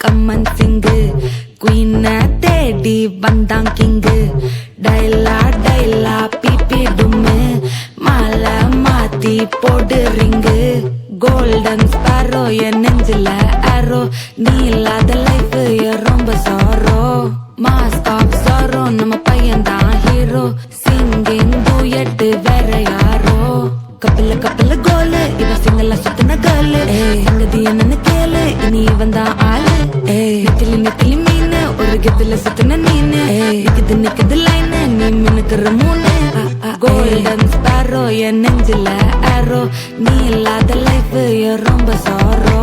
கம்மன் சிங்கு குயின தேடி வந்தான் king டைலா டைலா BP டும்மு மாலை மாத்தி போடு ரிங்கு கோல்டன் ஸ்பாரோ என் நெஞ்சில ஆரோ நீ இல்லாத லைஃப் ரொம்ப சாரோ மாஸ்க் ஆஃப் சாரோ நம்ம பையன் தான் ஹீரோ சிங்கிங் டூயட் வேற யாரோ கப்பல கோலு இவ சிங்கல்ல சுத்தின கேளு எங்கதி என்னன்னு கேளு இனி இவன் தான் ஆளு நெத்திலி மீனு ஒரு கெத்துல சுத்தின நீனு நிக்குது லைனு நீ மினுக்குற மூணு கோல்டன் ஸ்பாரோ என் நெஞ்சில ஆரோ நீ இல்லாத லைஃப் ரொம்ப சாரோ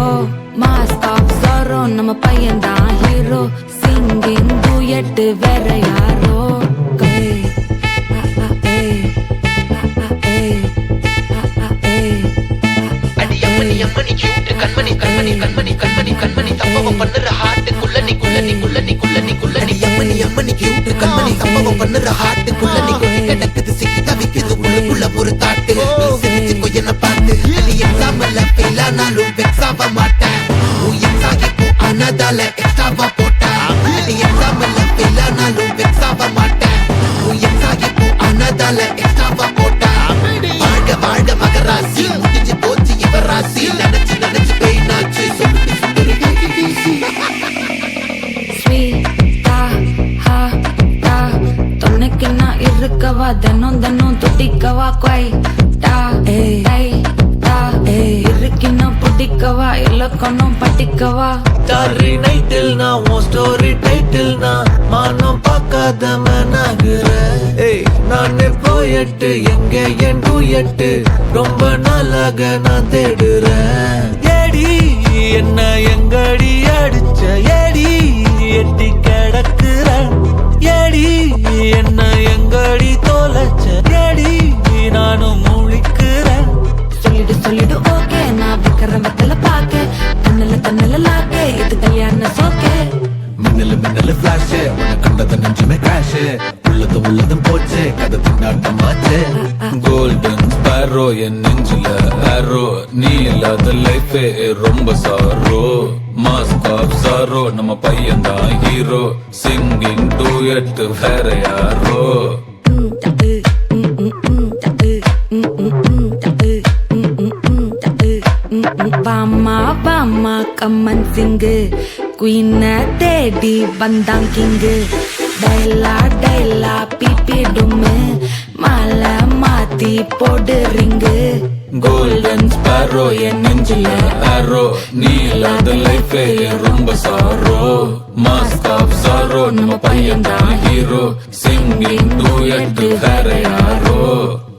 மாஸ்க் ஆஃப் சாரோ நம்ம பையன் தான் ஹீரோ சிங்கிங் டூயட் வேற யாரோ சம்பவம் பண்ணுற ஹார்ட்டுக்குள்ள நீ கியூட் கண்மணி சம்பவம் பண்ணுற ஹார்ட்டுக்குள்ள நீ கிடக்குது சிக்கி தவிக்குது உள்ளுக்குள்ள ஒரு தாட்டு நீ சிரிச்சுக்கோ என்ன பார்த்து நீ எக்ஸாம்ல ஃபெயில் ஆனாலும் வெக்ஸ் ஆக மாட்டேன் உன் எக்ஸ் ஆகி போ ஆனதால எக்ஸ்ட்ராவா போட்டேன் நீ எக்ஸாம்ல ஃபெயில் ஆனாலும் வெக்ஸ் ஆக மாட்டேன் உன் எக்ஸ் ஆகி போ ஆனதால எக்ஸ்ட்ராவா போட்டேன் வாழ்க வாழ்க மகராசி முடிஞ்சு போச்சு இவ ராசி நினைச்சு பெயினாச்சு சொல்லிட்டு இருக்கவா தினம் துடிக்கவா கொய்டா இருக்கினும் பிடிக்கவா இலக்கணும் படிக்கவா ஸ்டாரி நைட்டில் நான் உன் ஸ்டோரி டைட்டில் நான் மானம் பார்க்காத மனாகுற நானே போயட்டு எங்க என் டூயட்டு ரொம்ப நாளாக நான் தேடுறேன் ஏடி என்ன எங்கடி அடிச்ச ஏடி எட்டி கிடக்குறேன் ஏடி என்ன எங்கடி தோலச்ச ஏடி நானும் முழிக்கிறேன் சொல்லிடு ஓகே நான் வைக்கிற வெத்தல பாக்க தன்னல லாக்கே இது கல்யாண சோக்கே மின்னலு ஃபிளாஷ் உன்னை கண்டத நெஞ்சுமே கிராஷ் உள்ளதும் போச்சு கதை தின்னாட்டமாச்சு கோல்டன் ஸ்பாரோ என் நெஞ்சில ஆரோ நீ இல்லாத லைஃபே ரொம்ப சாரோ மாஸ்க் ஆஃப் சாரோ நம்ம பையன் தான் ஹீரோ சிங்கிங் டூயட் வேற யாரோ வாமா கம்மன் சிங்கு குயின தேடி வந்தான் கிங்கு டைலா பிபி டும்மு மாலை மாத்தி போடு ரிங்கு கோல்டன் ஸ்பாரோ என் நெஞ்சில ஆரோ நீ இல்லாத லைஃபே ரொம்ப சாரோ மாஸ்க் ஆஃப் சாரோ நம்ம பையன் தான் ஹீரோ சிங்கிங் டூயட் வேற யாரோ